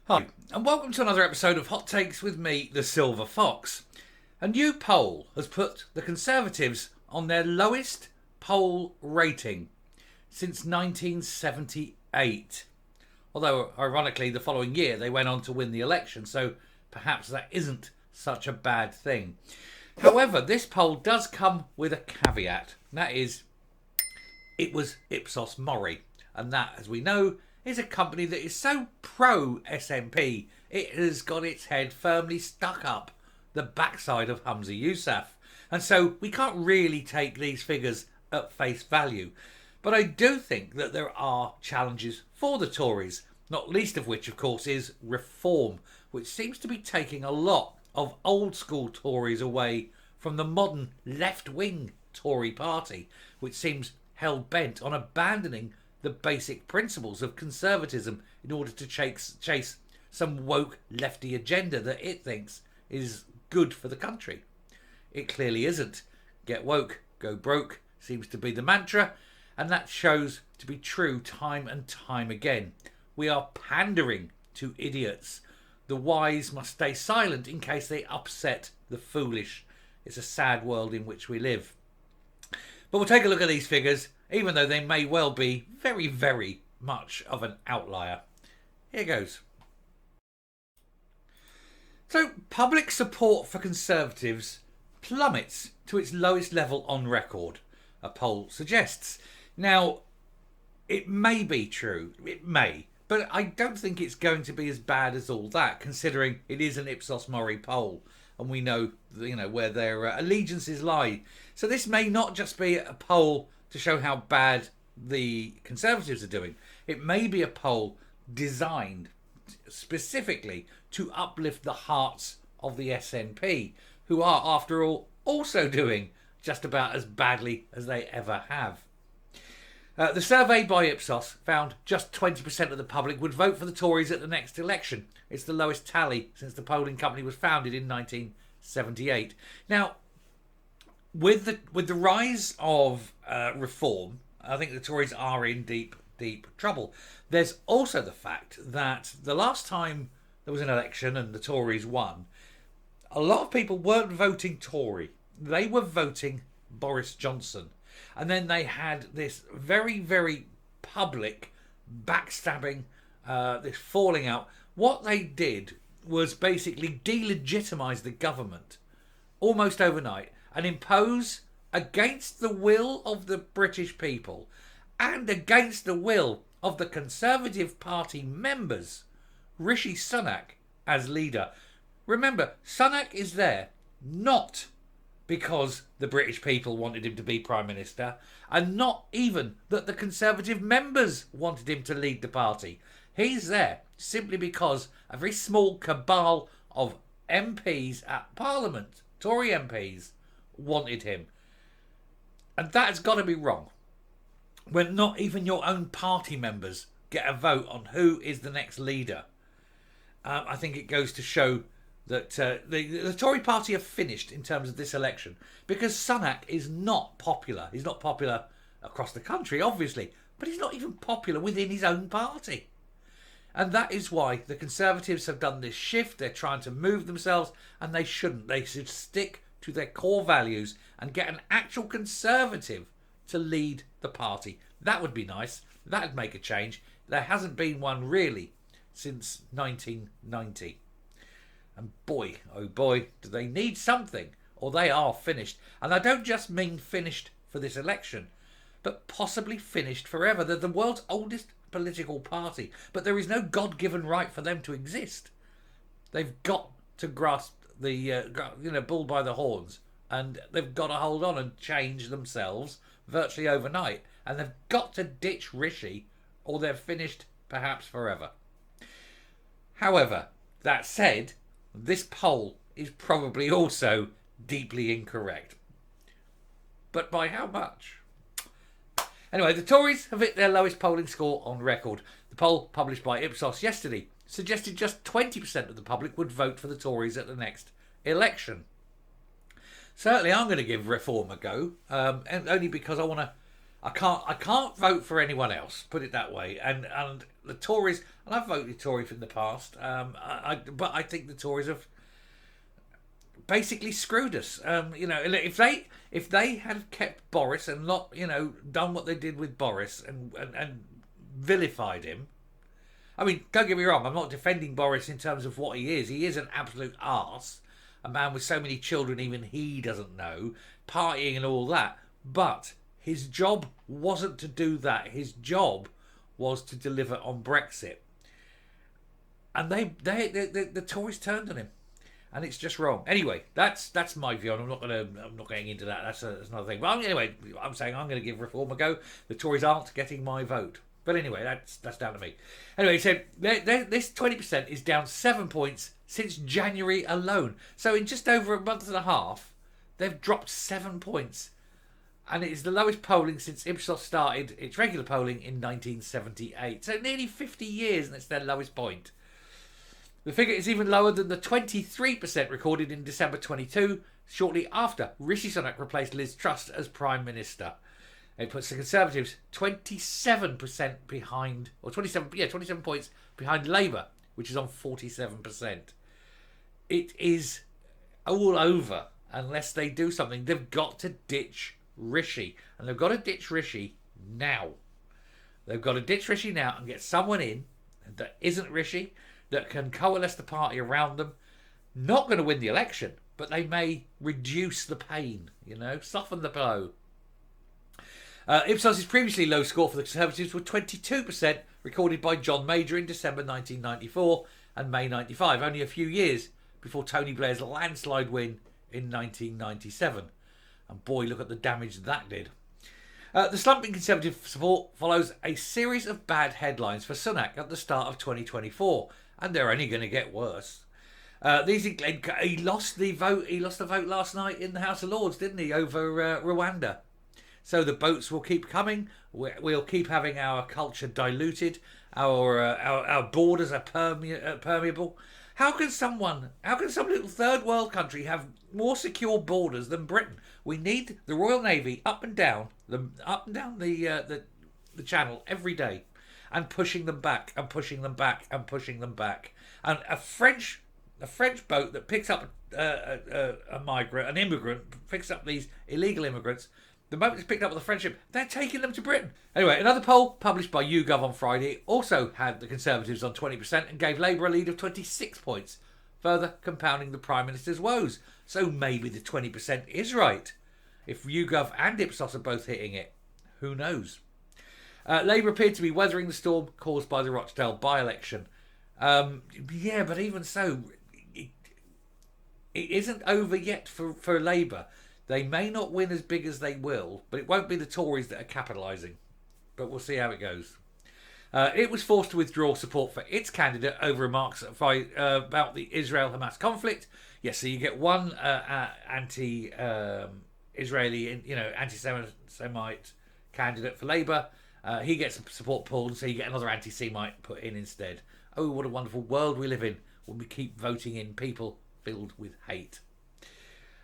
Hi, and welcome to another episode of Hot Takes with me, the Silver Fox. A new poll has put the Conservatives on their lowest poll rating since 1978. Although, ironically, the following year they went on to win the election, so perhaps that isn't such a bad thing. However, this poll does come with a caveat. And that is, it was Ipsos Mori. And that, as we know, is a company that is so pro-SNP, it has got its head firmly stuck up the backside of Humza Yousaf. And so we can't really take these figures at face value. But I do think that there are challenges for the Tories, not least of which, of course, is reform, which seems to be taking a lot of old school Tories away from the modern left-wing Tory party, which seems hell-bent on abandoning the basic principles of conservatism in order to chase some woke lefty agenda that it thinks is good for the country. It clearly isn't. Get woke, go broke seems to be the mantra, and that shows to be true time and time again. We are pandering to idiots. The wise must stay silent in case they upset the foolish. It's a sad world in which we live. But we'll take a look at these figures, even though they may well be very, very much of an outlier. Here goes. So, public support for Conservatives plummets to its lowest level on record, a poll suggests. Now, it may be true, it may, but I don't think it's going to be as bad as all that, considering it is an Ipsos Mori poll, and we know, where their allegiances lie. So this may not just be a poll to show how bad the Conservatives are doing. It may be a poll designed specifically to uplift the hearts of the SNP, who are, after all, also doing just about as badly as they ever have. The survey by Ipsos found just 20% of the public would vote for the Tories at the next election. It's the lowest tally since the polling company was founded in 1978. Now, with the rise of reform, I think the Tories are in deep trouble. There's also the fact that the last time there was an election and the Tories won, a lot of people weren't voting Tory. They were voting Boris Johnson. And then they had this very, very public backstabbing, this falling out. What they did was basically delegitimise the government almost overnight and impose, against the will of the British people and against the will of the Conservative Party members, Rishi Sunak as leader. Remember, Sunak is there not because the British people wanted him to be Prime Minister, and not even that the Conservative members wanted him to lead the party. He's there simply because a very small cabal of MPs at Parliament, Tory MPs, wanted him. And that has got to be wrong, when not even your own party members get a vote on who is the next leader. I think it goes to show that the Tory party are finished in terms of this election, because Sunak is not popular. He's not popular across the country, obviously, but he's not even popular within his own party. And that is why the Conservatives have done this shift. They're trying to move themselves, and they shouldn't. They should stick to their core values and get an actual Conservative to lead the party. That would be nice. That would make a change. There hasn't been one really since 1990. And boy, oh boy, do they need something, or they are finished. And I don't just mean finished for this election, but possibly finished forever. They're the world's oldest political party, but there is no God-given right for them to exist. They've got to grasp the bull by the horns, and they've got to hold on and change themselves virtually overnight. And they've got to ditch Rishi, or they're finished perhaps forever. However, that said, this poll is probably also deeply incorrect. But by how much? Anyway, the Tories have hit their lowest polling score on record. The poll published by Ipsos yesterday suggested just 20% of the public would vote for the Tories at the next election. Certainly I'm going to give reform a go, and only because I want to I can't vote for anyone else. Put it that way. And the Tories, and I've voted Tory in the past. But I think the Tories have basically screwed us. If they had kept Boris and not done what they did with Boris and vilified him. I mean, don't get me wrong. I'm not defending Boris in terms of what he is. He is an absolute arse. A man with so many children, even he doesn't know, partying and all that. But his job wasn't to do that. His job was to deliver on Brexit. And the Tories turned on him, and it's just wrong. Anyway, that's my view. And I'm not getting into that. That's another thing. But anyway, I'm saying I'm going to give reform a go. The Tories aren't getting my vote. But anyway, that's down to me. Anyway, he said this 20% is down 7 points since January alone. So in just over a month and a half, they've dropped 7 points. And it is the lowest polling since Ipsos started its regular polling in 1978. So nearly 50 years, and it's their lowest point. The figure is even lower than the 23% recorded in December 22, shortly after Rishi Sunak replaced Liz Truss as Prime Minister. It puts the Conservatives 27% behind, or 27 points behind Labour, which is on 47%. It is all over unless they do something. They've got to ditch Rishi, and they've got to ditch Rishi now. They've got to ditch Rishi now and get someone in that isn't Rishi, that can coalesce the party around them. Not going to win the election, but they may reduce the pain, soften the blow. Ipsos' previously low score for the Conservatives was 22%, recorded by John Major in December 1994 and May 95, only a few years before Tony Blair's landslide win in 1997. And boy, look at the damage that did. The slumping Conservative support follows a series of bad headlines for Sunak at the start of 2024, and they're only going to get worse. These include he lost the vote last night in the House of Lords, didn't he, over Rwanda? So the boats will keep coming. We'll keep having our culture diluted. Our borders are permeable. How can some little third world country have more secure borders than Britain? We need the Royal Navy up and down the channel every day, and pushing them back and pushing them back and pushing them back. And a French boat that picks up an immigrant, picks up these illegal immigrants. The moment it's picked up with a French ship, they're taking them to Britain. Anyway, another poll published by YouGov on Friday also had the Conservatives on 20% and gave Labour a lead of 26 points, further compounding the Prime Minister's woes. So maybe the 20% is right. If YouGov and Ipsos are both hitting it, who knows? Labour appeared to be weathering the storm caused by the Rochdale by-election. But even so, it isn't over yet for Labour. They may not win as big as they will, but it won't be the Tories that are capitalising. But we'll see how it goes. It was forced to withdraw support for its candidate over remarks about the Israel-Hamas conflict. Yes, so you get one anti-Israeli, anti-Semite candidate for Labour. He gets support pulled, so you get another anti-Semite put in instead. Oh, what a wonderful world we live in when we keep voting in people filled with hate.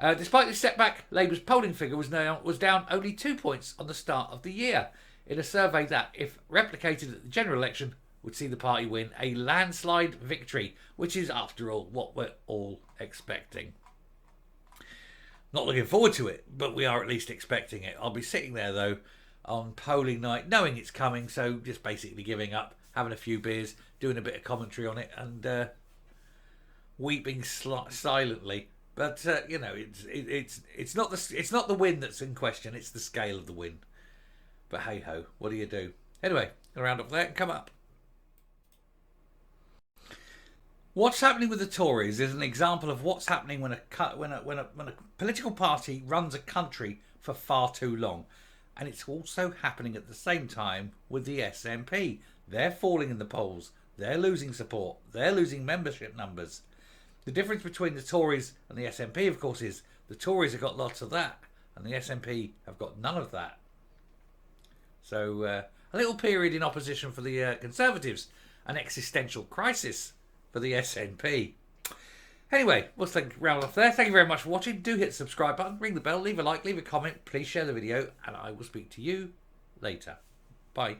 Despite this setback, Labour's polling figure was down only 2 points on the start of the year, in a survey that, if replicated at the general election, would see the party win a landslide victory, which is, after all, what we're all expecting. Not looking forward to it, but we are at least expecting it. I'll be sitting there, though, on polling night, knowing it's coming, so just basically giving up, having a few beers, doing a bit of commentary on it, and weeping silently. But it's not the win that's in question. It's the scale of the win. But hey ho, what do you do? Anyway, I'll round up there and come up. What's happening with the Tories is an example of what's happening when a political party runs a country for far too long, and it's also happening at the same time with the SNP. They're falling in the polls. They're losing support. They're losing membership numbers. The difference between the Tories and the SNP, of course, is the Tories have got lots of that, and the SNP have got none of that. So a little period in opposition for the Conservatives, an existential crisis for the SNP. Anyway, we'll round off there. Thank you very much for watching. Do hit the subscribe button, ring the bell, leave a like, leave a comment. Please share the video, and I will speak to you later. Bye.